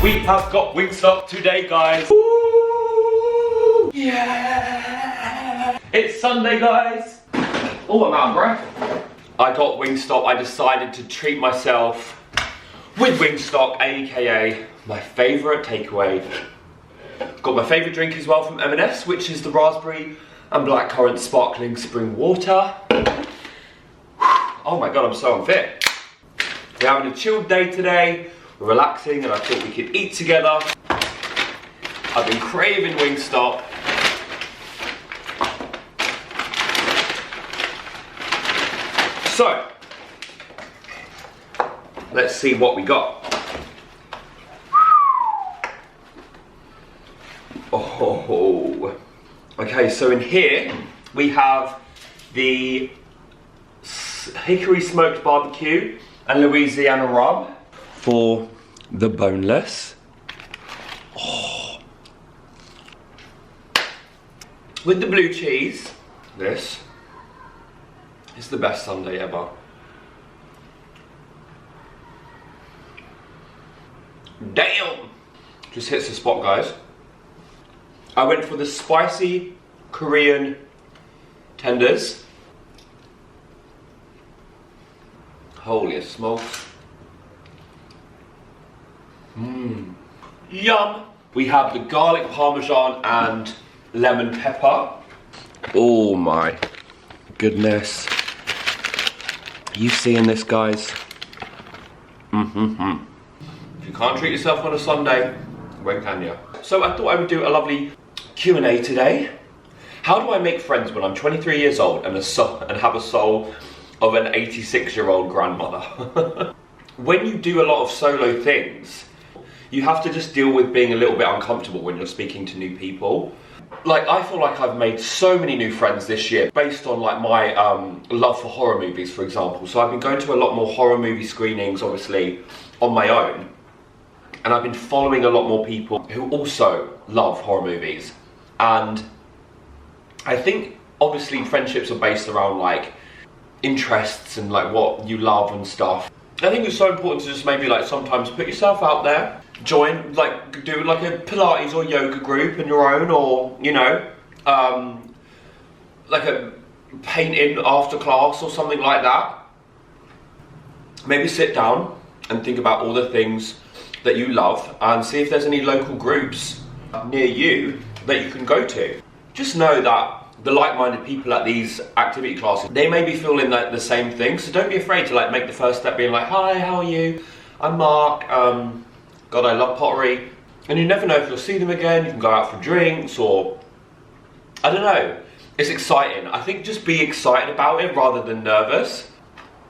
We have got Wingstop today, guys. Woo! Yeah! It's Sunday, guys. Oh, I'm out of breath. I got Wingstop. I decided to treat myself with Wingstop, aka my favourite takeaway. Got my favourite drink as well from M&S, which is the raspberry and blackcurrant sparkling spring water. Oh my god, I'm so unfit. We're having a chilled day today. We're relaxing, and I thought we could eat together. I've been craving Wingstop. So, let's see what we got. Oh, okay, so in here we have the hickory smoked barbecue and Louisiana rub for the boneless. Oh. With the blue cheese, this is the best sundae ever. Damn! Just hits the spot, guys. I went for the spicy Korean tenders. Holy smokes. Mmm. Yum! We have the garlic parmesan and lemon pepper. Oh my goodness. Are you seeing this, guys? If you can't treat yourself on a Sunday, when can you? So I thought I would do a lovely Q&A today. How do I make friends when I'm 23 years old and have a soul of an 86-year-old grandmother? When you do a lot of solo things, you have to just deal with being a little bit uncomfortable when you're speaking to new people. Like, I feel like I've made so many new friends this year based on like my love for horror movies, for example. So I've been going to a lot more horror movie screenings, obviously, on my own. And I've been following a lot more people who also love horror movies. And I think, obviously, friendships are based around like interests and like what you love and stuff. I think it's so important to just maybe like sometimes put yourself out there, join, like do like a Pilates or yoga group in your own, or you know, like a painting after class or something like that. Maybe sit down and think about all the things that you love and see if there's any local groups near you that you can go to. Just know that the like-minded people at these activity classes, they may be feeling like the same thing, so don't be afraid to like make the first step being like, hi, how are you? I'm Mark, God, I love pottery. And you never know if you'll see them again. You can go out for drinks, or I don't know. It's exciting. I think just be excited about it rather than nervous.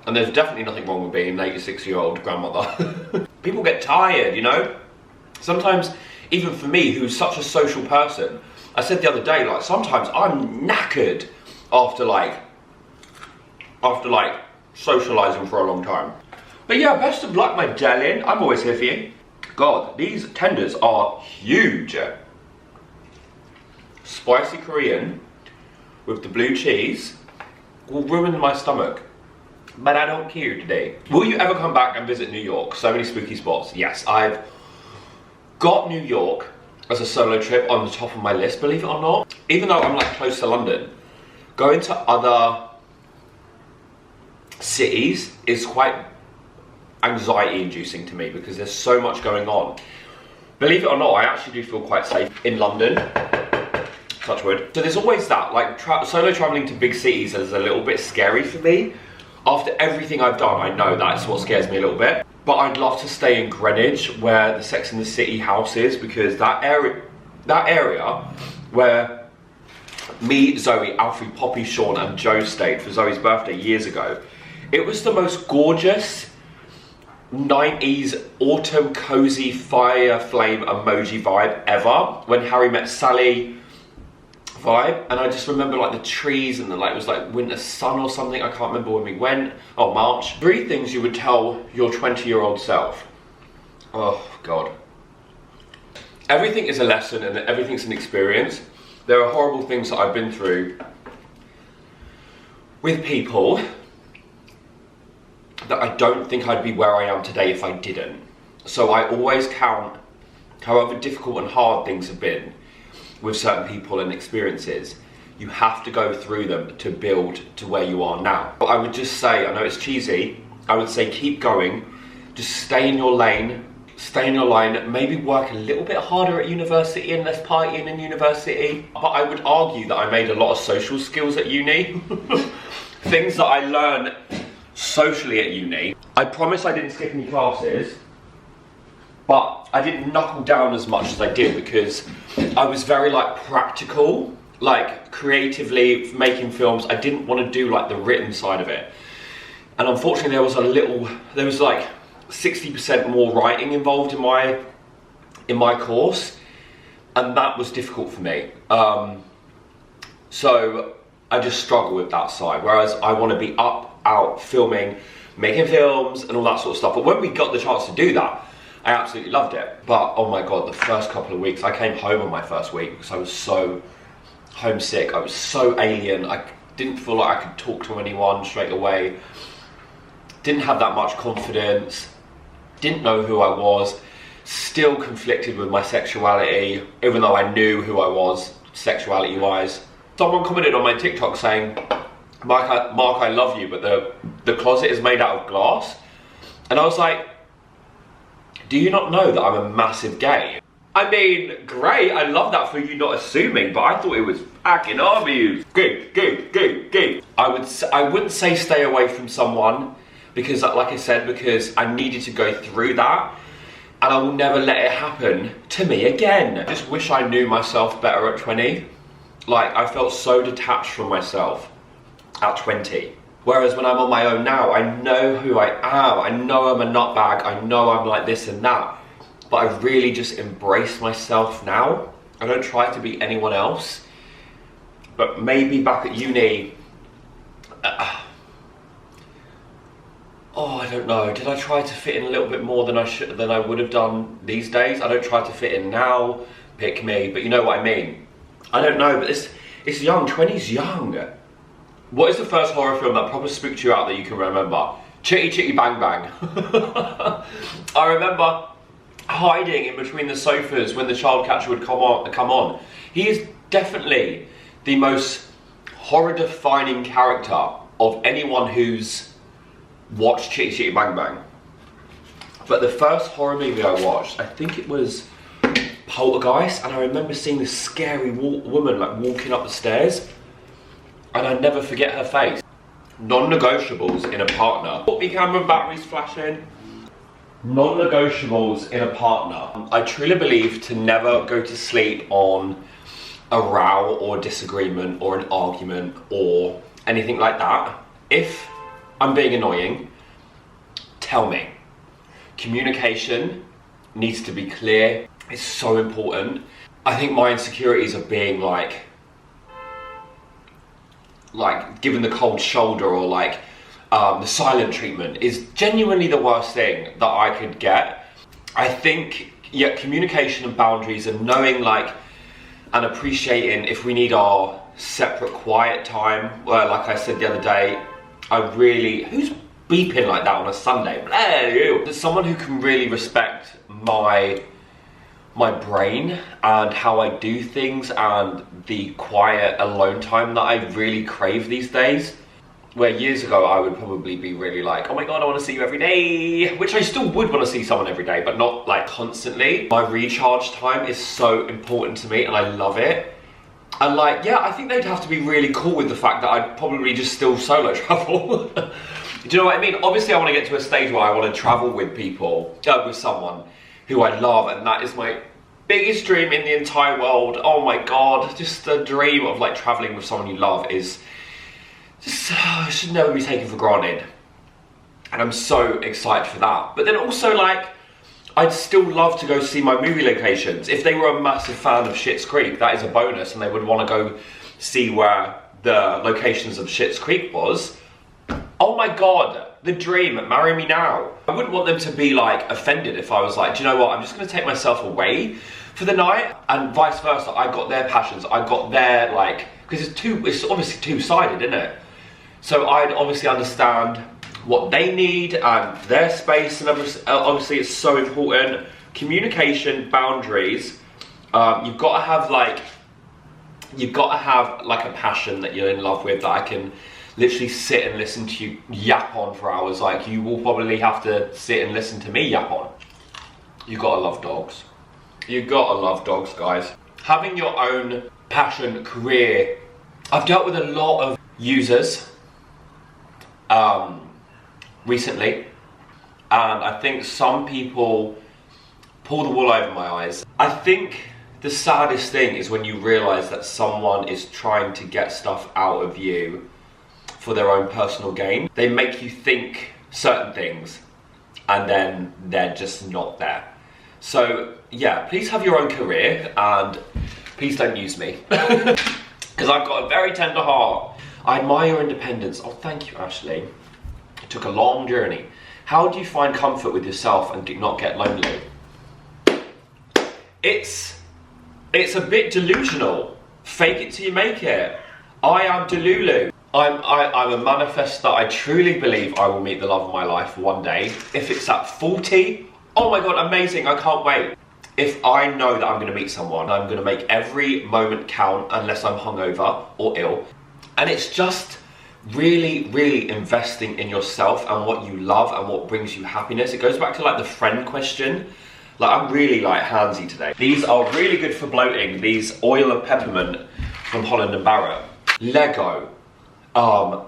And there's definitely nothing wrong with being an 86-year-old grandmother. People get tired, you know? Sometimes, even for me, who's such a social person, I said the other day, like, sometimes I'm knackered after socializing for a long time. But yeah, best of luck, my darling. I'm always here for you. God, these tenders are huge. Spicy Korean with the blue cheese will ruin my stomach. But I don't care today. Will you ever come back and visit New York? So many spooky spots. Yes, I've got New York as a solo trip on the top of my list, believe it or not. Even though I'm like close to London, going to other cities is quite anxiety inducing to me because there's so much going on. Believe it or not, I actually do feel quite safe in London, touch wood. So there's always that, like solo traveling to big cities is a little bit scary for me. After everything I've done, I know that's what scares me a little bit. But I'd love to stay in Greenwich, where the Sex and the City house is, because that area where me, Zoe, Alfie, Poppy, Sean and Joe stayed for Zoe's birthday years ago, it was the most gorgeous 90s autumn cozy fire flame emoji vibe ever. When Harry Met Sally vibe, and I just remember like the trees and the like, it was like winter sun or something. I can't remember when we went. Oh, March. 3 things you would tell your 20-year-old self. Oh God. Everything is a lesson and everything's an experience. There are horrible things that I've been through with people that I don't think I'd be where I am today if I didn't. So I always count however difficult and hard things have been with certain people and experiences, you have to go through them to build to where you are now. But I would just say, I know it's cheesy, I would say keep going, just stay in your lane, stay in your line, maybe work a little bit harder at university and less partying in university. But I would argue that I made a lot of social skills at uni. Things that I learned socially at uni. I promise I didn't skip any classes, but I didn't knuckle down as much as I did because I was very like practical, like creatively making films. I didn't want to do like the written side of it. And unfortunately there was like 60% more writing involved in my course, and that was difficult for me. So I just struggle with that side, whereas I want to be out filming, making films and all that sort of stuff. But when we got the chance to do that, I absolutely loved it. But oh my god, the first couple of weeks, I came home on my first week because I was so homesick, I was so alien, I didn't feel like I could talk to anyone straight away, didn't have that much confidence, didn't know who I was, still conflicted with my sexuality, even though I knew who I was sexuality wise. Someone commented on my TikTok saying, Mark, I love you, but the closet is made out of glass. And I was like, do you not know that I'm a massive gay? I mean, great, I love that for you not assuming, but I thought it was fucking obvious. Gay. I wouldn't say stay away from someone, because like I said, because I needed to go through that, and I will never let it happen to me again. I just wish I knew myself better at 20. Like, I felt so detached from myself at 20. Whereas when I'm on my own now, I know who I am. I know I'm a nutbag. I know I'm like this and that. But I really just embrace myself now. I don't try to be anyone else. But maybe back at uni, I don't know. Did I try to fit in a little bit more than I would have done these days? I don't try to fit in now. Pick me. But you know what I mean. I don't know. But it's young. 20's young. What is the first horror film that probably spooked you out that you can remember? Chitty Chitty Bang Bang. I remember hiding in between the sofas when the child catcher would come on. He is definitely the most horror defining character of anyone who's watched Chitty Chitty Bang Bang. But the first horror movie I watched, I think it was Poltergeist, and I remember seeing this scary woman like walking up the stairs, and I never forget her face. Non-negotiables in a partner. Put me camera batteries flashing. Non-negotiables in a partner. I truly believe to never go to sleep on a row or disagreement or an argument or anything like that. If I'm being annoying, tell me. Communication needs to be clear. It's so important. I think my insecurities of being like given the cold shoulder or like the silent treatment is genuinely the worst thing that I could get. I think, yeah, communication and boundaries and knowing like and appreciating if we need our separate quiet time. Well, like I said the other day, who's beeping like that on a Sunday? There's someone who can really respect my brain and how I do things and the quiet alone time that I really crave these days. Where years ago I would probably be really like, oh my god, I want to see you every day, which I still would want to see someone every day, but not like constantly. My recharge time is so important to me and I love it. And like, yeah, I think they'd have to be really cool with the fact that I'd probably just still solo travel. Do you know what I mean? Obviously I want to get to a stage where I want to travel with people, with someone who I love, and that is my biggest dream in the entire world. Oh my god, just the dream of like traveling with someone you love is just should never be taken for granted, and I'm so excited for that. But then also like I'd still love to go see my movie locations. If they were a massive fan of Schitt's Creek, that is a bonus, and they would want to go see where the locations of Schitt's Creek was. Oh my god, the dream, marry me now. I wouldn't want them to be like offended if I was like, do you know what, I'm just going to take myself away for the night, and vice versa. I got their passions, I got their like, because it's obviously two-sided, isn't it? So I'd obviously understand what they need and their space, and obviously it's so important communication, boundaries. You've got to have like a passion that you're in love with, that I can literally sit and listen to you yap on for hours. Like, you will probably have to sit and listen to me yap on. You've got to love dogs. You've got to love dogs, guys. Having your own passion, career. I've dealt with a lot of users recently, and I think some people pull the wool over my eyes. I think the saddest thing is when you realise that someone is trying to get stuff out of you for their own personal gain. They make you think certain things and then they're just not there. So yeah, please have your own career and please don't use me. Because I've got a very tender heart. I admire your independence. Oh, thank you, Ashley. It took a long journey. How do you find comfort with yourself and do not get lonely? It's a bit delusional. Fake it till you make it. I am Delulu. I'm a manifest that I truly believe I will meet the love of my life one day. If it's at 40, oh my God, amazing, I can't wait. If I know that I'm gonna meet someone, I'm gonna make every moment count unless I'm hungover or ill. And it's just really, really investing in yourself and what you love and what brings you happiness. It goes back to like the friend question. Like, I'm really like handsy today. These are really good for bloating. These oil of peppermint from Holland & Barrett. Lego,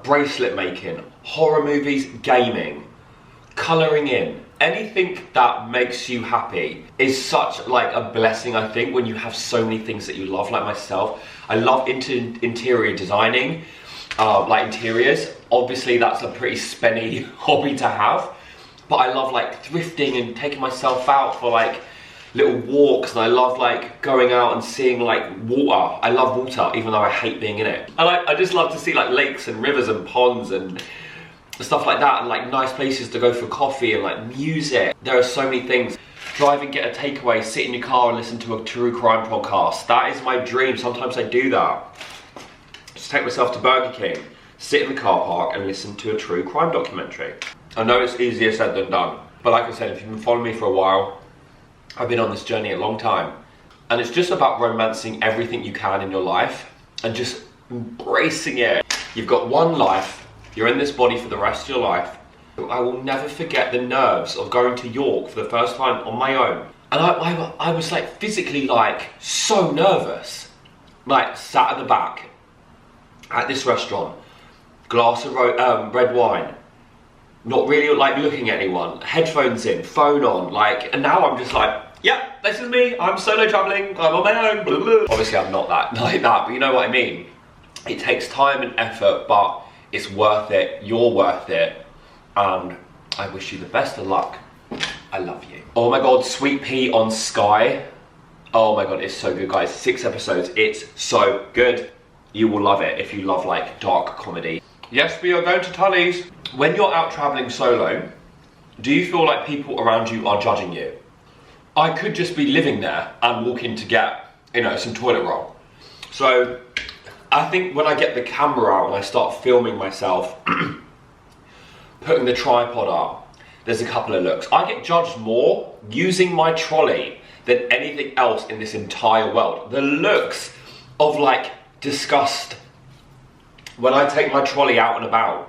bracelet making, horror movies, gaming, colouring in. Anything that makes you happy is such like a blessing, I think, when you have so many things that you love, like myself. I love interior designing, like interiors. Obviously that's a pretty spenny hobby to have. But I love like thrifting and taking myself out for like little walks, and I love like going out and seeing like water. I love water, even though I hate being in it. I just love to see like lakes and rivers and ponds and stuff like that, and like nice places to go for coffee and like music. There are so many things. Drive and get a takeaway, sit in your car and listen to a true crime podcast. That is my dream. Sometimes I do that. Just take myself to Burger King, sit in the car park and listen to a true crime documentary. I know it's easier said than done, but like I said, if you've been following me for a while, I've been on this journey a long time. And it's just about romancing everything you can in your life and just embracing it. You've got one life, you're in this body for the rest of your life. I will never forget the nerves of going to York for the first time on my own. And I was like physically like so nervous. Like sat at the back at this restaurant, glass of red wine, not really like looking at anyone, headphones in, phone on, like, and now I'm just like, yeah, this is me, I'm solo traveling, I'm on my own, blah, blah. Obviously I'm not that like that, but you know what I mean. It takes time and effort, but it's worth it, you're worth it, and I wish you the best of luck. I love you. Oh my God, Sweet Pea on Sky. Oh my God, it's so good, guys. 6 episodes, it's so good. You will love it if you love like dark comedy. Yes, we are going to Tully's. When you're out traveling solo, do you feel like people around you are judging you? I could just be living there and walk in to get, you know, some toilet roll. So I think when I get the camera out and I start filming myself, putting the tripod up, there's a couple of looks. I get judged more using my trolley than anything else in this entire world. The looks of like disgust when I take my trolley out and about,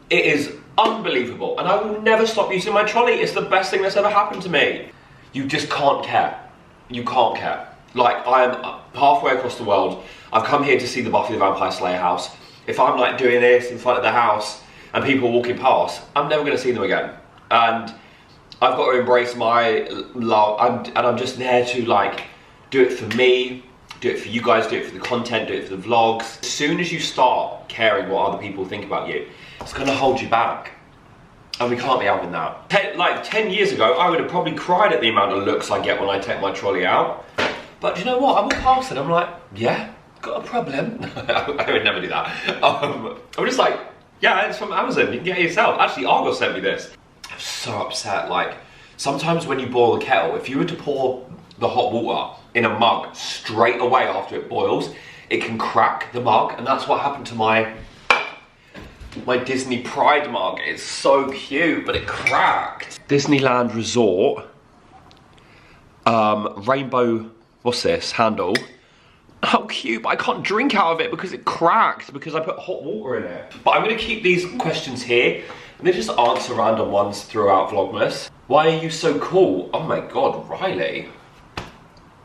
it is unbelievable, and I will never stop using my trolley. It's the best thing that's ever happened to me. You just can't care. You can't care. Like, I am halfway across the world. I've come here to see the Buffy the Vampire Slayer house. If I'm like doing this in front of the house and people walking past, I'm never gonna see them again. And I've got to embrace my love, and I'm just there to like do it for me, do it for you guys, do it for the content, do it for the vlogs. As soon as you start caring what other people think about you, it's gonna hold you back. And we can't be having that. Like 10 years ago, I would have probably cried at the amount of looks I get when I take my trolley out. But do you know what? I walk past it, I'm like, yeah, got a problem. I would never do that. I'm just like, yeah, it's from Amazon, you can get it yourself. Actually, Argos sent me this. I'm so upset, like, sometimes when you boil the kettle, if you were to pour the hot water in a mug straight away after it boils, it can crack the mug, and that's what happened to my Disney Pride mug. It's so cute, but it cracked. Disneyland Resort. rainbow, what's this, handle. How cute, but I can't drink out of it because it cracked because I put hot water in it. But I'm gonna keep these questions here and then just answer random ones throughout Vlogmas. Why are you so cool? Oh my God, Riley.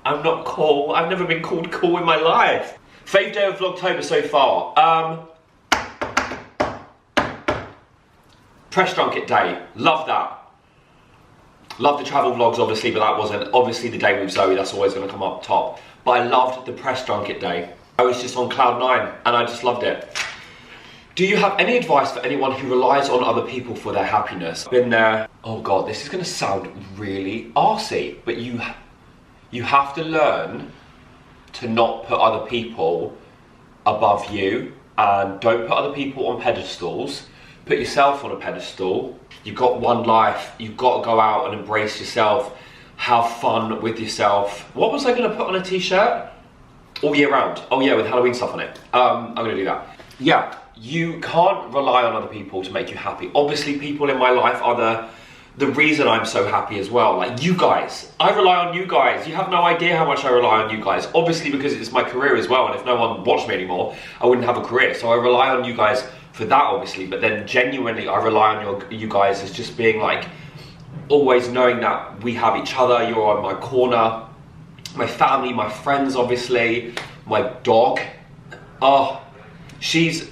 I'm not cool. I've never been called cool in my life. Fave day of Vlogtober so far. Press junket day. Love that. Love the travel vlogs, obviously, but that wasn't. Obviously, the day with Zoe, that's always going to come up top. But I loved the press junket day. I was just on cloud 9, and I just loved it. Do you have any advice for anyone who relies on other people for their happiness? Been there. Oh God, this is going to sound really arsey, but you have to learn to not put other people above you, and don't put other people on pedestals. Put yourself on a pedestal. You've got one life. You've got to go out and embrace yourself. Have fun with yourself. What was I going to put on a t-shirt? All year round. Oh yeah, with Halloween stuff on it. I'm going to do that. Yeah, you can't rely on other people to make you happy. Obviously, people in my life are the reason I'm so happy as well. Like you guys. I rely on you guys. You have no idea how much I rely on you guys. Obviously, because it's my career as well. And if no one watched me anymore, I wouldn't have a career. So I rely on you guys for that, obviously, but then genuinely I rely on you guys as just being like, always knowing that we have each other, you're on my corner, my family, my friends, obviously, my dog. Oh, she's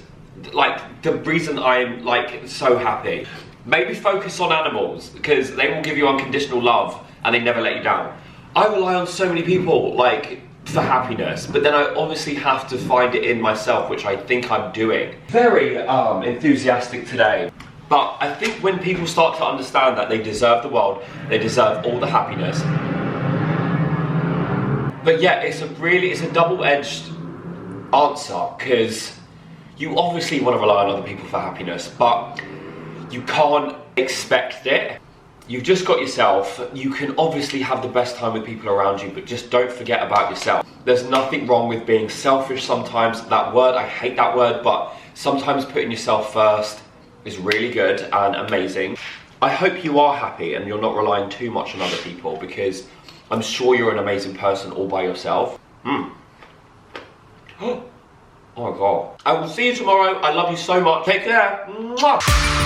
like the reason I'm like so happy. Maybe focus on animals because they will give you unconditional love and they never let you down. I rely on so many people like for happiness, but then I obviously have to find it in myself, which I think I'm doing. Very enthusiastic today, but I think when people start to understand that they deserve the world, they deserve all the happiness. But yeah, it's a double-edged answer because you obviously want to rely on other people for happiness, but you can't expect it. You've just got yourself. You can obviously have the best time with people around you, but just don't forget about yourself. There's nothing wrong with being selfish sometimes. That word, I hate that word, but sometimes putting yourself first is really good and amazing. I hope you are happy and you're not relying too much on other people because I'm sure you're an amazing person all by yourself. Oh my God. I will see you tomorrow. I love you so much. Take care. Mwah.